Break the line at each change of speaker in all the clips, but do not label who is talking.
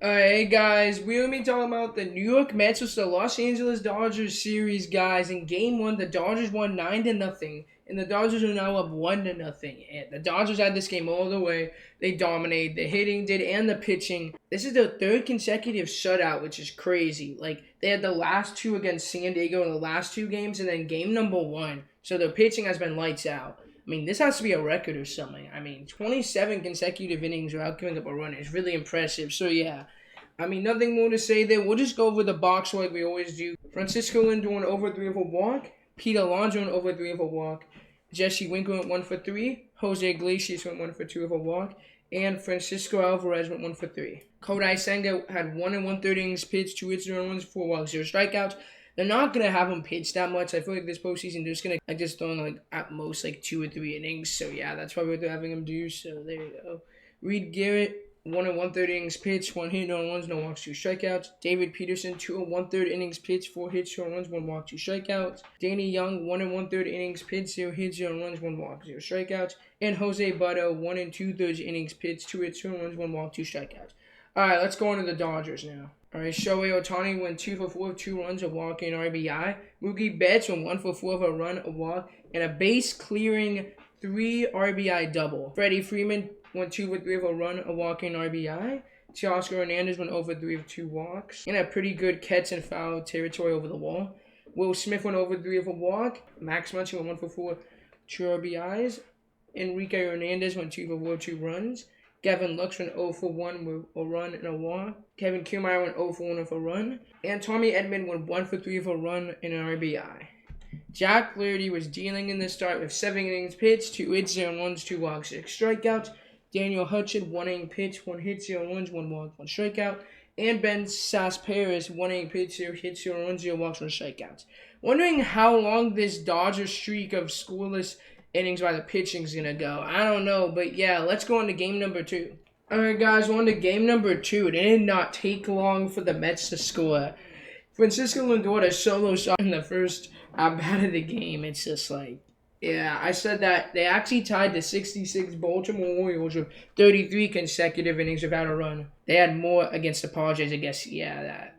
Alright, hey guys, we're gonna be talking about the New York Mets versus the Los Angeles Dodgers series, guys. In game one, the Dodgers won 9-0, and the Dodgers are now up 1-0. And the Dodgers had this game all the way. They dominated. The hitting did and the pitching. This is their third consecutive shutout, which is crazy. Like, they had the last two against San Diego in the last two games, and then game number one. So their pitching has been lights out. I mean, this has to be a record or something. I mean, 27 consecutive innings without giving up a run is really impressive. So, yeah. I mean, nothing more to say there. We'll just go over the box like we always do. Francisco Lindor over 3 of a walk. Pete Alonso over 3 of a walk. Jesse Winker went 1 for 3. Jose Iglesias went 1 for 2 of a walk. And Francisco Alvarez went 1 for 3. Kodai Senga had 1 and 1/3 innings pitched, 2 hits, 0 runs, 4 walks, 0 strikeouts. They're not going to have him pitch that much. I feel like this postseason, they're just going to just throw in at most 2 or 3 innings. So, yeah, that's probably what they're having him do. So, there you go. Reed Garrett, 1 and 1/3 innings pitched, 1 hit, no runs, no walks, 2 strikeouts. David Peterson, 2 and 1/3 innings pitched, 4 hits, 2 runs, 1 walk, 2 strikeouts. Danny Young, 1 and 1/3 innings pitched, 0 hits, 0 runs, 1 walk, 0 strikeouts. And Jose Butto, 1 and 2/3 innings pitched, 2 hits, 2 runs, 1 walk, 2 strikeouts. Alright, let's go on to the Dodgers now. Alright, Shohei Ohtani went 2 for 4 with 2 runs, a walk, and RBI. Mookie Betts went 1 for 4 with a run, a walk, and a base clearing 3 RBI double. Freddie Freeman went 2 for 3 with a run, a walk, and RBI. Teoscar Hernandez went over 3 with 2 walks. And a pretty good catch and foul territory over the wall. Will Smith went over 3 with a walk. Max Muncy went 1 for 4, 2 RBIs. Enrique Hernandez went 2 for 4, 2 runs. Gavin Lux went 0 for 1 with a run and a walk. Kevin Kiermaier went 0 for 1 with a run. And Tommy Edman went 1 for 3 with a run and an RBI. Jack Flaherty was dealing in the start with 7 innings pitched, 2 hits, 0 runs, 2 walks, 6 strikeouts. Daniel Hutchin, 1 inning pitch, 1 hit, 0 runs, 1 walk, 1 strikeout. And Ben Sasparis, 1 inning pitch, 0 hits, 0 runs, 0 walks, 1 strikeouts. Wondering how long this Dodger streak of scoreless innings by the pitching is going to go. I don't know, but yeah, let's go on to game number 2. Alright guys, on to game number 2. It did not take long for the Mets to score. Francisco Lindor had a solo shot in the first at-bat of the game. It's just yeah, I said that they actually tied the 66 Baltimore Orioles with 33 consecutive innings without a run. They had more against the Padres, I guess, yeah, that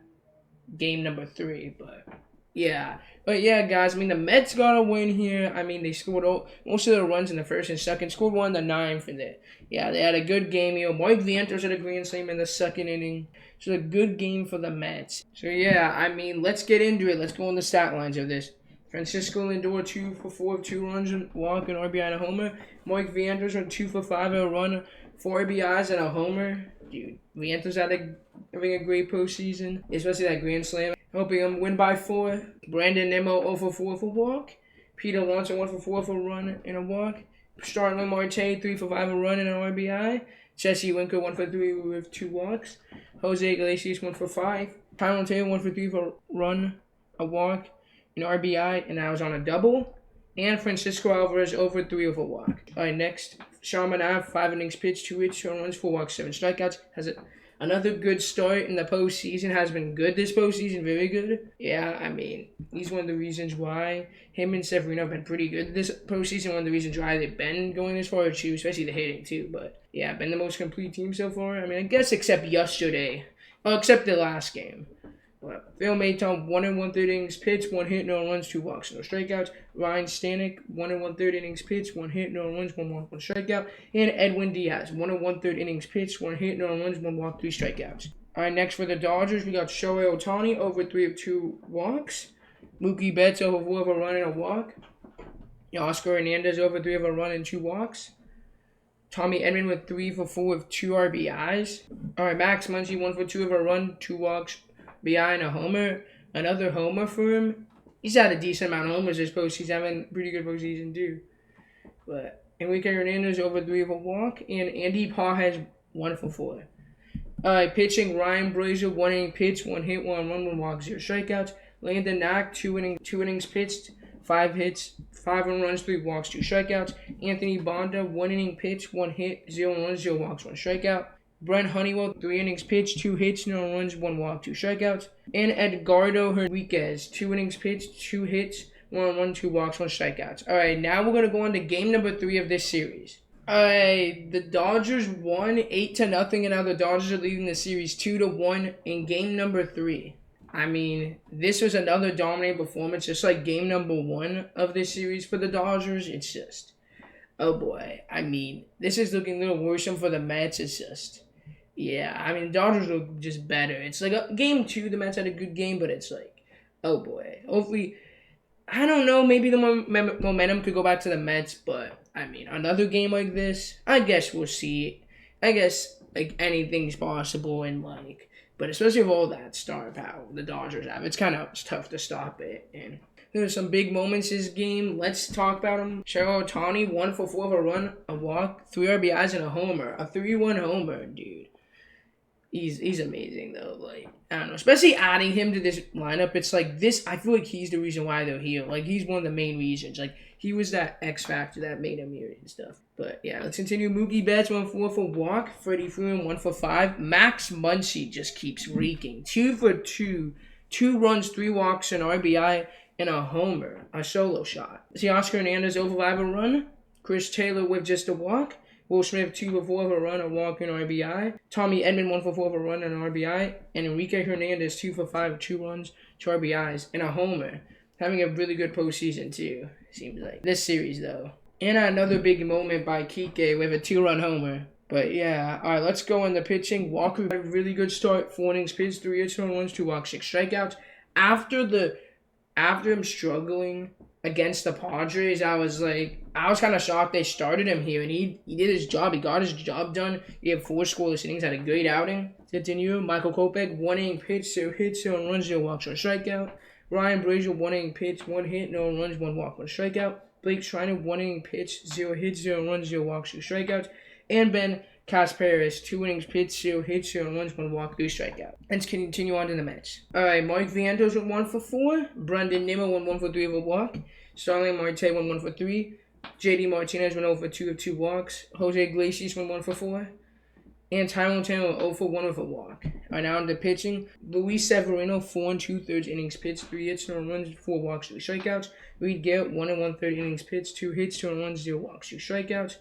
game number 3, but yeah. But yeah, guys, I mean, the Mets got a win here. I mean, they scored most of their runs in the first and second, scored 1 in the 9th, and yeah, they had a good game here. Mike Vientos had a grand slam in the second inning. So a good game for the Mets. So yeah, I mean, let's get into it. Let's go on the stat lines of this. Francisco Lindor 2 for 4 with 2 runs, and walk, and RBI and a homer. Mike Vientos went 2 for 5 with a run, 4 RBIs and a homer. Dude, Vientos having a great postseason, especially that grand slam. Helping him win by 4. Brandon Nimmo 0 for 4 for walk. Pete Alonso 1 for 4 for a run and a walk. Starling Marte 3 for 5 a run and an RBI. Jesse Winker 1 for 3 with 2 walks. Jose Iglesias 1 for 5. Tyler Taylor 1 for 3 for a run, a walk, an RBI, and I was on a double. And Francisco Alvarez over 3 with a walk. Alright, next. Sean Manav, 5 innings pitched, 2 hits, 2 runs, 4 walks, 7 strikeouts. Has another good start in the postseason. Has been good this postseason, very good. Yeah, I mean, he's one of the reasons why him and Severino have been pretty good this postseason. One of the reasons why they've been going this far, too, especially the hitting, too. But yeah, been the most complete team so far. I mean, I guess except yesterday. Well, except the last game. Phil Maton, 1 and 1/3 innings pitched, 1 hit, no runs, 2 walks, no strikeouts. Ryan Stanek, 1 and 1/3 innings pitched, 1 hit, no runs, 1 walk, 1 strikeout. And Edwin Diaz, 1 and 1/3 innings pitched, 1 hit, no runs, 1 walk, 3 strikeouts. Alright, next for the Dodgers, we got Shohei Ohtani over 3 of 2 walks. Mookie Betts over 4 of a run and a walk. Oscar Hernandez over 3 of a run and 2 walks. Tommy Edman with 3 for 4 with 2 RBIs. Alright, Max Muncy 1 for 2 of a run, 2 walks, behind a homer, another homer for him. He's had a decent amount of homers this postseason. He's having a pretty good postseason too. But Enrique Hernandez over 3 of a walk, and Andy Pages 1 for 4. Pitching, Ryan Brazier 1 inning pitched, 1 hit, 1 run, 1 walk, 0 strikeouts. Landon Knack 2 innings pitched, 5 hits, 5 runs, 3 walks, 2 strikeouts. Anthony Bonda 1 inning pitched, 1 hit, 0 runs, 0 walks, 1 strikeout. Brent Honeywell, 3 innings pitched, 2 hits, no runs, 1 walk, 2 strikeouts. And Edgardo Henriquez, 2 innings pitched, 2 hits, 1 run, 2 walks, 1 strikeouts. Alright, now we're going to go on to game number 3 of this series. The Dodgers won 8-0, and now the Dodgers are leading the series 2-1 in game number 3. I mean, this was another dominating performance, just like game number 1 of this series for the Dodgers. It's just, oh boy. I mean, this is looking a little worrisome for the Mets. It's just, yeah. I mean, Dodgers look just better. It's like game 2, the Mets had a good game, but it's like, oh boy. Hopefully, I don't know. Maybe the momentum could go back to the Mets, but I mean, another game like this, I guess we'll see. I guess like anything's possible, and like, but especially with all that star power the Dodgers have, it's kind of tough to stop it. And there's some big moments this game. Let's talk about them. Shohei Ohtani 1 for 4 of a run, a walk, 3 RBIs, and a homer, a 3-1 homer, dude. He's amazing though. Like, I don't know, especially adding him to this lineup. It's like this. I feel like he's the reason why they're here. Like, he's one of the main reasons. Like, he was that X factor that made him here and stuff. But yeah, let's continue. Mookie Betts 1-4 for walk. Freddie Freeman 1 for 5. Max Muncy just keeps reeking. 2 for 2, 2 runs, 3 walks, an RBI, and a homer, a solo shot. Teoscar Hernandez 0 for 5 a run. Chris Taylor with just a walk. Will Smith 2 for 4 of a run, a walk, and RBI. Tommy Edman 1 for 4 of a run and an RBI. And Enrique Hernandez 2 for 5, 2 runs, 2 RBIs, and a homer. Having a really good postseason too, seems like. This series though. And another big moment by Kike with a 2-run homer. But yeah, alright, let's go on the pitching. Walker had a really good start. 4 innings pitched, 3 hits, 2 runs, 2 walks, 6 strikeouts. After him struggling against the Padres, I was kind of shocked they started him here, and he did his job. He got his job done. He had 4 scoreless innings, had a great outing. Continue. Michael Kopech, 1 inning pitch, 0 hits, 0 runs, 0 walks, 1 strikeout. Ryan Brazier, 1 inning pitch, 1 hit, no runs, 1 walk, 1 strikeout. Blake Schreiner, 1 inning pitch, 0 hits, 0 runs, 0 walks, 2 strikeouts. And Ben Casparis, 2 innings pitched, 0 hits, 0 runs, 1 walk, 3 strikeouts. Let's continue on to the Mets. Alright, Mark Vientos went 1 for 4. Brendan Nimmo went 1 for 3 of a walk. Starling Marte went 1 for 3. JD Martinez went 0 for 2 of 2 walks. Jose Iglesias went 1 for 4. And Tyrone Taylor went 0 for 1 with a walk. Alright, now on to pitching. Luis Severino, 4 2/3 innings pitched, 3 hits, no runs, 4 walks, 3 strikeouts. Reed Garrett, 1 1/3 innings pitched, 2 hits, 2 runs, 0 walks, 2 strikeouts.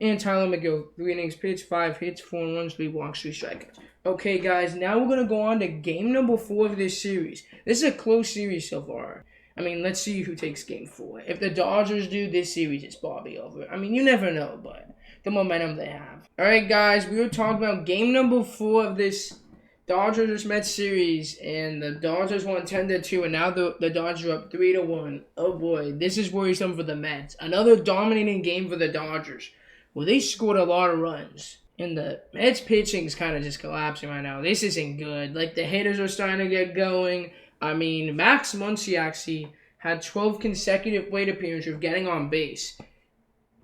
And Tyler McGill, 3 innings pitched, 5 hits, 4 runs, 3 walks, 3 strikeouts. Okay, guys, now we're going to go on to game number 4 of this series. This is a close series so far. I mean, let's see who takes game 4. If the Dodgers do, this series is probably over. I mean, you never know, but the momentum they have. Alright, guys, we were talking about game number 4 of this Dodgers-Mets series, and the Dodgers won 10-2, and now the Dodgers are up 3-1. Oh boy, this is worrisome for the Mets. Another dominating game for the Dodgers. Well, they scored a lot of runs, and the Mets pitching is kind of just collapsing right now. This isn't good. Like, the hitters are starting to get going. I mean, Max Muncy actually had 12 consecutive plate appearances of getting on base,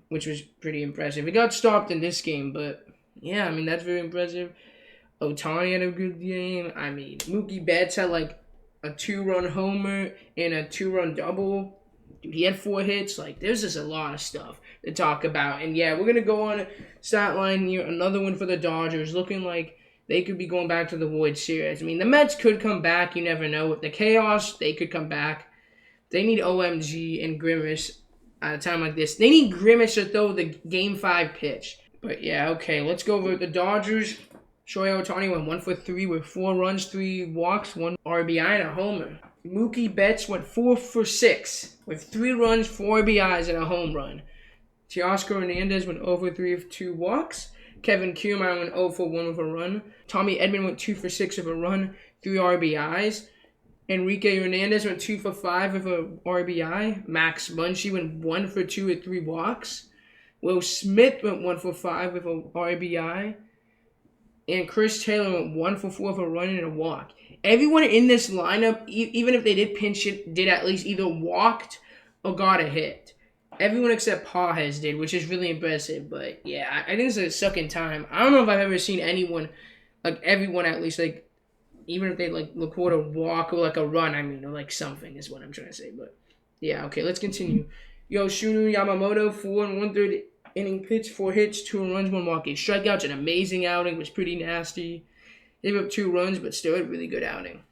which was pretty impressive. He got stopped in this game, but yeah, I mean, that's very impressive. Ohtani had a good game. I mean, Mookie Betts had like a 2-run homer and a 2-run double. Dude, he had 4 hits. Like, there's just a lot of stuff to talk about. And yeah, we're going to go on stat line here. Another one for the Dodgers, looking like they could be going back to the World Series. I mean, the Mets could come back. You never know. With the chaos, they could come back. They need OMG and Grimace at a time like this. They need Grimace to throw the Game 5 pitch. But yeah, okay, let's go over the Dodgers. Shohei Ohtani went 1 for 3 with 4 runs, 3 walks, 1 RBI, and a homer. Mookie Betts went 4 for 6 with 3 runs, 4 RBIs, and a home run. Teoscar Hernandez went 0 for 3 with 2 walks. Kevin Kiermaier went 0 for 1 with a run. Tommy Edman went 2 for 6 with a run, 3 RBIs. Enrique Hernandez went 2 for 5 with a RBI. Max Muncy went 1 for 2 with 3 walks. Will Smith went 1 for 5 with a RBI. And Chris Taylor went 1 for 4 with a run and a walk. Everyone in this lineup, even if they did pinch it, did at least either walked or got a hit. Everyone except Pages did, which is really impressive. But yeah, I think it's a second time. I don't know if I've ever seen anyone, like everyone at least, like even if they like record a walk or like a run, I mean, or like something is what I'm trying to say. But yeah, okay, let's continue. Yoshino Yamamoto, 4 1/3 inning pitch, 4 hits, 2 runs, 1 walk, 8 strikeouts. An amazing outing. Was pretty nasty. Gave up 2 runs, but still a really good outing.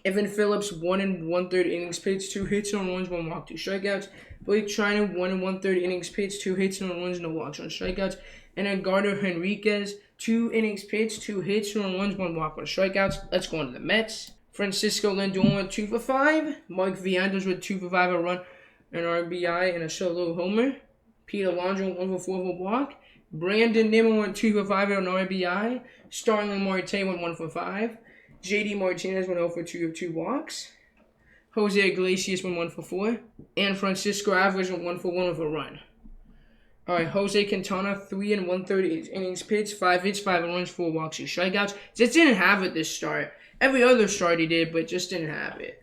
Evan Phillips, 1 1/3 innings pitched, 2 hits, 2 runs, 1 walk, 2 strikeouts. Blake Trinan, 1 1/3 innings pitched, 2 hits, no runs, no walks, 1 strikeouts. And then Gardner Henriquez, 2 innings pitched, 2 hits, 2 runs, 1 walk, 1 strikeouts. Let's go on to the Mets. Francisco Lindor went 2 for 5. Mike Viandas with 2 for 5, a run, an RBI, and a solo homer. Pete Alonso 1 for 4 with a walk. Brandon Nimmo went 2 for 5 with an RBI. Starling Marte went 1 for 5. JD Martinez went 0 for 2 with 2 walks. Jose Iglesias went 1 for 4. And Francisco Alvarez went 1 for 1 with a run. All right, Jose Quintana, 3 1/3 innings pitched, 5 hits, 5 runs, 4 walks, 2 strikeouts. Just didn't have it this start. Every other start he did, but just didn't have it.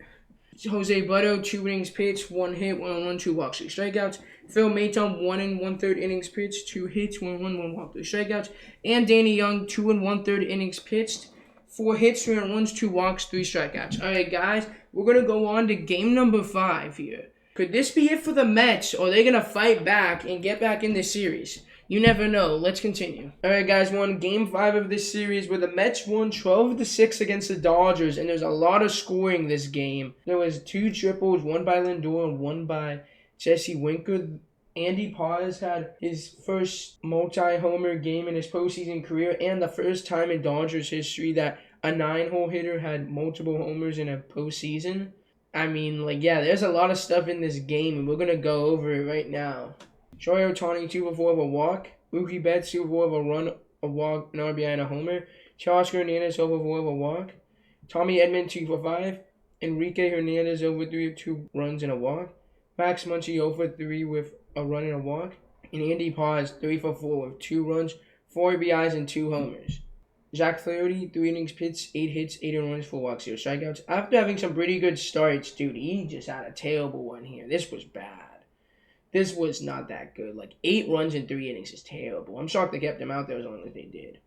Jose Butto, 2 innings pitched, 1 hit, 1 run, 2 walks, 3 strikeouts. Phil Maton, 1 1/3 innings pitched, 2 hits, 1 run, 1 walk, 3 strikeouts. And Danny Young, 2 1/3 innings pitched, 4 hits, 3 runs, 2 walks, 3 strikeouts. All right, guys, we're going to go on to game number 5 here. Could this be it for the Mets, or are they going to fight back and get back in this series? You never know. Let's continue. All right, guys, we're on game 5 of this series where the Mets won 12-6 against the Dodgers, and there's a lot of scoring this game. There was 2 triples, 1 by Lindor and 1 by Jesse Winker. Andy Paz had his first multi-homer game in his postseason career, and the first time in Dodgers history that a 9-hole hitter had multiple homers in a postseason. I mean, there's a lot of stuff in this game, and we're going to go over it right now. Shohei Ohtani, 2 for 4 of a walk. Mookie Betts, 2 for 4 of a run, a walk, an RBI, and a homer. Teoscar Hernandez, 0 for 4 of a walk. Tommy Edman, 2 for 5. Enrique Hernandez, 0 for 3 of 2 runs and a walk. Max Muncy, 0 for 3 with a run and a walk. And Andy Paz, 3 for 4 with 2 runs, 4 RBIs, and 2 homers. Zach Flaherty, 3 innings pitched, 8 hits, 8 runs, 4 walks, 0 strikeouts. After having some pretty good starts, dude, he just had a terrible one here. This was bad. This was not that good. 8 runs in 3 innings is terrible. I'm shocked they kept him out there as long as they did.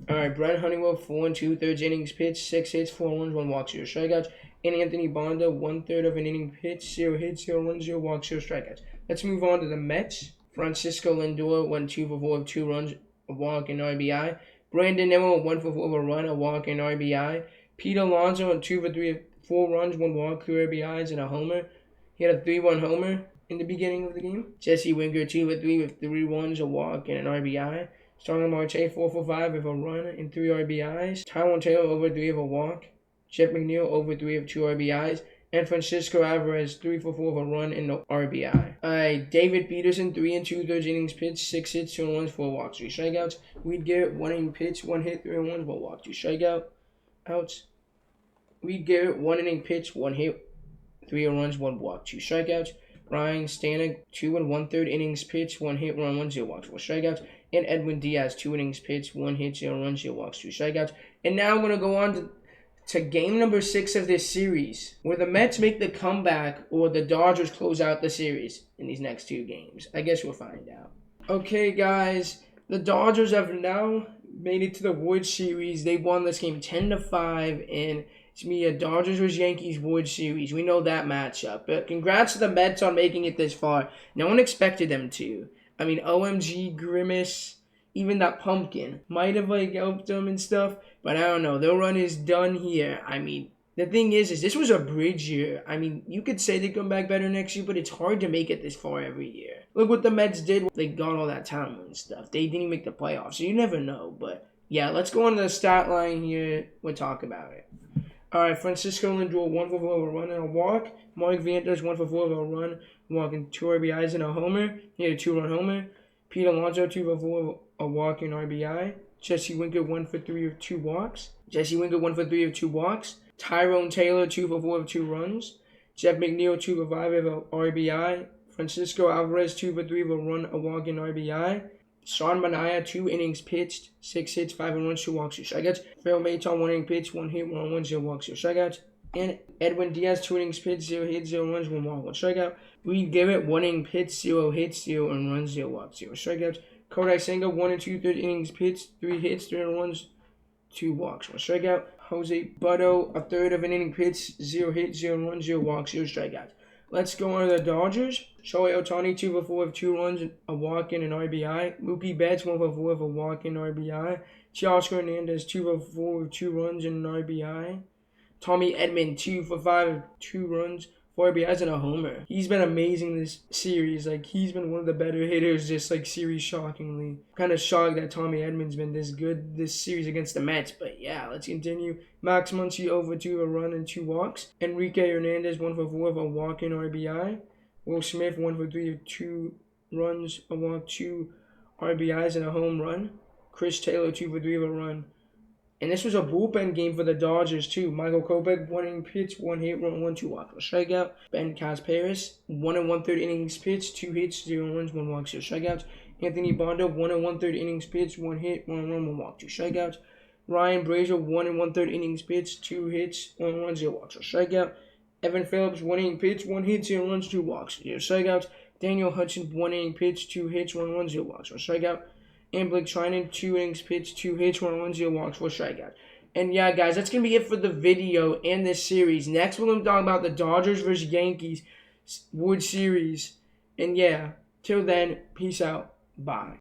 All right, Brent Honeywell, 4 2/3 innings pitched, 6 hits, 4 runs, 1 walk, 0 strikeouts. And Anthony Bonda, 1/3 of an inning pitched, 0 hits, 0 runs, 0 walks, 0 strikeouts. Let's move on to the Mets. Francisco Lindor went 2 for 4 of 2 runs, a walk, and RBI. Brandon Nimmo, 1 for 4 of a run, a walk, and RBI. Pete Alonso went 2 for 3 of 4 runs, 1 walk, 2 RBIs, and a homer. He had a 3-1 homer in the beginning of the game. Jesse Winker, 2 for 3 with 3 runs, a walk, and an RBI. Starling Marte, 4 for 5 with a run and 3 RBIs. Taijuan Taylor, over 3 of a walk. Jeff McNeil, over 3 of 2 RBIs. And Francisco Alvarez, 3 for 4 of a run and no RBI. David Peterson, 3 2/3 innings pitched, 6 hits, 2 runs, 4 walks, 3 strikeouts. Reed Garrett, 1 inning pitched, 1 hit, 3 runs, 1 walk, 2 strikeouts. Reed Garrett, 1 inning pitched, 1 hit, 3 runs, 1 walk, 2 strikeouts. Ryan Stanek, 2 1/3 innings pitched, 1 hit, 1 0 walks, 4 strikeouts. And Edwin Diaz, 2 innings pitched, 1 hit, 0 runs, 0 walks, 2 strikeouts. And now I'm going to go on to game number 6 of this series, where the Mets make the comeback or the Dodgers close out the series in these next 2 games. I guess we'll find out. Okay, guys, the Dodgers have now made it to the World Series. They won this game 10-5, and it's me a Dodgers vs. Yankees World Series. We know that matchup. But congrats to the Mets on making it this far. No one expected them to. I mean, OMG, Grimace, even that pumpkin might have helped them and stuff. But I don't know. Their run is done here. I mean, the thing is this was a bridge year. I mean, you could say they come back better next year, but it's hard to make it this far every year. Look what the Mets did. They got all that talent and stuff. They didn't make the playoffs, so you never know. But yeah, let's go on to the stat line here. We'll talk about it. All right, Francisco Lindor, 1 for 4 of a run and a walk. Mike Viantas, 1 for 4 of a run, walk, and 2 RBIs and a homer. He had a 2-run homer. Pete Alonso, 2 for 4 of a walk and RBI. Jesse Winker, 1 for 3 of 2 walks. Tyrone Taylor, 2 for 4 of 2 runs. Jeff McNeil, 2 for 5 of a RBI. Francisco Alvarez, 2 for 3 of a run, a walk, and RBI. Sean Manaea, 2 innings pitched, 6 hits, 5 runs, 2 walks, 2 strikeouts. Phil Maton, 1 inning pitched, 1 hit, 1 run, 0 walks, 0 strikeouts. And Edwin Diaz, 2 innings pitched, 0 hits, 0 runs, 1 walk, 1 strikeout. Reed Garrett, 1 inning pitched, 0 hits, 0 runs, 0 walks, 0 strikeouts. Kodai Senga, 1 2/3 innings pitched, 3 hits, 3 runs, 2 walks, 1 strikeout. Jose Butto, a third of an inning pitched, 0 hits, 0 runs, 0 walks, 0 strikeouts. Let's go on to the Dodgers. Shohei Ohtani, 2 for 4 of 2 runs, a walk, and an RBI. Mookie Betts, 1 for 4 of a walk and RBI. Teoscar Hernandez, 2 for 4 of 2 runs and an RBI. Tommy Edman, 2 for 5 of 2 runs, 4 RBIs and a homer. He's been amazing this series. Like, he's been one of the better hitters this, like, series, shockingly. Kind of shocked that Tommy Edman's been this good this series against the Mets. But, yeah, let's continue. Max Muncy over 2, a run and 2 walks. Enrique Hernandez 1 for 4 of a walk and RBI. Will Smith 1 for 3 of 2 runs, a walk, 2 RBIs and a home run. Chris Taylor 2 for 3 of a run. And this was a bullpen game for the Dodgers, too. Michael Kopech, 1 inning pitch, 1 hit, 1 2 walk, 1 strikeout. Ben Casparis, 1 1/3 innings pitch, 2 hits, 0 runs, 1 walk, 0 strikeouts. Anthony Bondo, 1 1/3 innings pitch, 1 hit, 1 run, 1 walk, 2 strikeouts. Ryan Brazier, 1 1/3 innings pitch, 2 hits, 1 run, 0 walks, 1 strikeout. Evan Phillips, 1 inning pitch, 1 hit, 0 runs, 2 walks, 0 strikeouts. Daniel Hudson, 1 inning pitch, 2 hits, 1 run, 0 walks, 1 strikeout. And Blake Trinan, 2 innings pitched, 2 hits, 1 run, 0 walks, 4 strikeouts. And yeah, guys, that's going to be it for the video and this series. Next, we're going to talk about the Dodgers versus Yankees Wood Series. And yeah, till then, peace out. Bye.